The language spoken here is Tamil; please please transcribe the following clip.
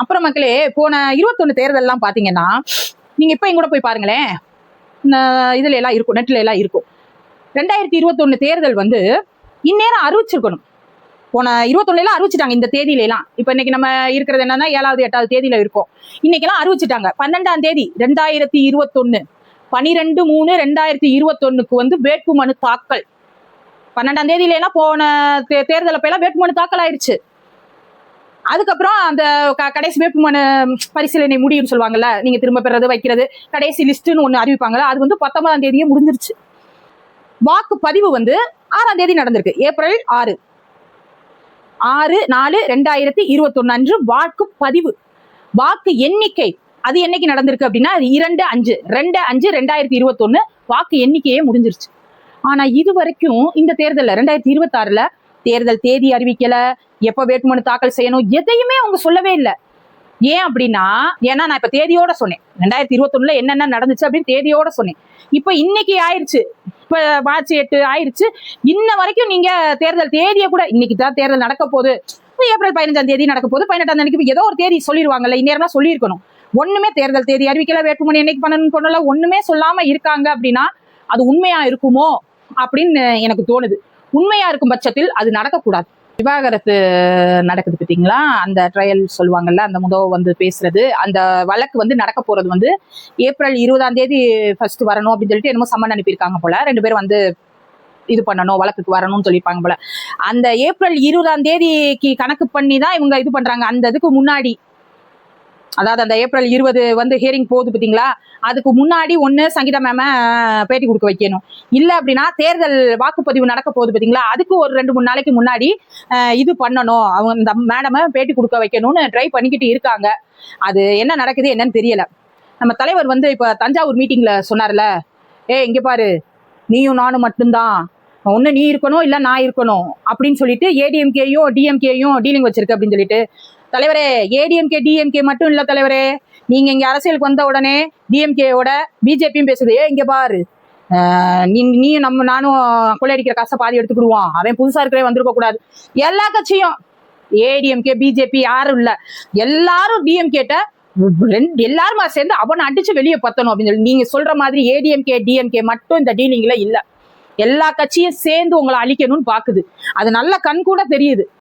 அப்புறம் மக்களே, போன 21 தேர்தல்லாம் பாத்தீங்கன்னா, நீங்க இப்ப கூட போய் பாருங்களேன், இதுல எல்லாம் இருக்கும், நெட்ல எல்லாம் இருக்கும். 2021 தேர்தல் வந்து இந்நேரம் அறிவிச்சிருக்கணும். போன 21 அறிவிச்சிட்டாங்க இந்த தேதியில எல்லாம். இப்ப இன்னைக்கு நம்ம இருக்கிறது என்னன்னா 7வது 8வது தேதியில இருக்கோம். இன்னைக்கு எல்லாம் அறிவிச்சிட்டாங்க. 12ஆம் தேதி 2021 12/3/2021 வந்து வேட்புமனு தாக்கல். 12ஆம் தேதியில எல்லாம் போன தேர்தல் அப்ப எல்லாம் வேட்புமனு தாக்கல் ஆயிடுச்சு. அதுக்கப்புறம் அந்த கடைசி வேட்புமனு பரிசீலனை முடியும்னு சொல்லுவாங்கல்ல, நீங்க திரும்ப பெறது வைக்கிறது, கடைசி லிஸ்ட்னு ஒண்ணு அறிவிப்பாங்கல்ல, அது வந்து 19ஆம் தேதியே முடிஞ்சிருச்சு. வாக்குப்பதிவு வந்து 6ஆம் தேதி நடந்திருக்கு. ஏப்ரல் 6/4/2021 அன்று வாக்குப்பதிவு. வாக்கு எண்ணிக்கை அது என்னைக்கு நடந்திருக்கு அப்படின்னா 2/5/2021 வாக்கு எண்ணிக்கையே முடிஞ்சிருச்சு. ஆனா இது வரைக்கும் இந்த தேர்தல்ல 2026ல தேர்தல் தேதி அறிவிக்கல, எப்ப வேட்புமனு தாக்கல் செய்யணும், எதையுமே அவங்க சொல்லவே இல்லை. ஏன் அப்படின்னா, ஏன்னா நான் இப்ப தேதியோட சொன்னேன், 2021ல என்னென்ன நடந்துச்சு அப்படின்னு தேதியோட சொன்னேன். இப்ப இன்னைக்கு ஆயிடுச்சு, இப்ப மார்ச் 8 ஆயிடுச்சு. இன்ன வரைக்கும் நீங்க தேர்தல் தேதியை கூட, இன்னைக்கு தான் தேர்தல் நடக்க போகுது, ஏப்ரல் 15ஆம் தேதி நடக்க போகுது, 18ஆம் தேதிக்கு ஏதோ ஒரு தேதி சொல்லிடுவாங்கல்ல, இந்நேரம் தான் சொல்லியிருக்கணும். ஒண்ணுமே தேர்தல் தேதி அறிவிக்கல, வேட்புமனு என்னைக்கு பண்ணணும்னு பண்ணல, ஒண்ணுமே சொல்லாம இருக்காங்க அப்படின்னா அது உண்மையா இருக்குமோ அப்படின்னு எனக்கு தோணுது. உண்மையா இருக்கும் பட்சத்தில் அது நடக்கக்கூடாது. விவாகரத்து நடக்குது பார்த்தீங்களா, அந்த ட்ரையல் சொல்லுவாங்கல்ல, அந்த வந்து பேசுறது, அந்த வழக்கு வந்து நடக்க போறது வந்து ஏப்ரல் 20ஆம் தேதி ஃபர்ஸ்ட் வரணும் அப்படின்னு சொல்லிட்டு என்னமோ சம்மன் அனுப்பியிருக்காங்க போல. 2 பேரும் வந்து இது பண்ணணும், வழக்குக்கு வரணும்னு சொல்லியிருப்பாங்க போல. அந்த ஏப்ரல் 20ஆம் தேதிக்கு கணக்கு பண்ணி தான் இவங்க இது பண்றாங்க. அந்த இதுக்கு முன்னாடி, அதாவது அந்த ஏப்ரல் 20 வந்து ஹியரிங் போகுது பார்த்தீங்களா, அதுக்கு முன்னாடி ஒன்று சங்கீதா மேம பேட்டி கொடுக்க வைக்கணும். இல்லை அப்படின்னா தேர்தல் வாக்குப்பதிவு நடக்க போகுது பார்த்தீங்களா, அதுக்கு ஒரு 2-3 நாளைக்கு முன்னாடி இது பண்ணணும், அவங்க இந்த மேடமை பேட்டி கொடுக்க வைக்கணும்னு ட்ரை பண்ணிக்கிட்டு இருக்காங்க. அது என்ன நடக்குது என்னன்னு தெரியல. நம்ம தலைவர் வந்து இப்போ தஞ்சாவூர் மீட்டிங்ல சொன்னார்ல, இங்கே பாரு, நீயும் நானும் மட்டும்தான், ஒன்று நீ இருக்கணும் இல்லை நான் இருக்கணும் அப்படின்னு சொல்லிட்டு ஏடிஎம்கேயும் டிஎம்கேயும் டீலிங் வச்சிருக்கு அப்படின்னு சொல்லிட்டு. தலைவரே, ஏடிஎம்கே டிஎம்கே மட்டும் இல்ல தலைவரே, நீங்க இங்க அரசியலுக்கு வந்த உடனே டிஎம்கேயோட பிஜேபியும் பேசுது. இங்க பாரு, நீயும் நானும் கொள்ளையடிக்கிற காசை பாதி எடுத்துக்கிடுவோம், அவன் புதுசா இருக்கிறே வந்திருக்க கூடாது. எல்லா கட்சியும், ஏடிஎம்கே பிஜேபி யாரும் இல்ல, எல்லாரும் டிஎம்கேட்ட எல்லாருமா சேர்ந்து அவனை அடிச்சு வெளியே பத்தணும் அப்படின்னு சொல்லி நீங்க சொல்ற மாதிரி ஏடிஎம்கே டிஎம்கே மட்டும் இந்த டீலிங்ல இல்ல, எல்லா கட்சியும் சேர்ந்து உங்களை அழிக்கணும்னு பாக்குது. அது நல்ல கண் கூட தெரியுது.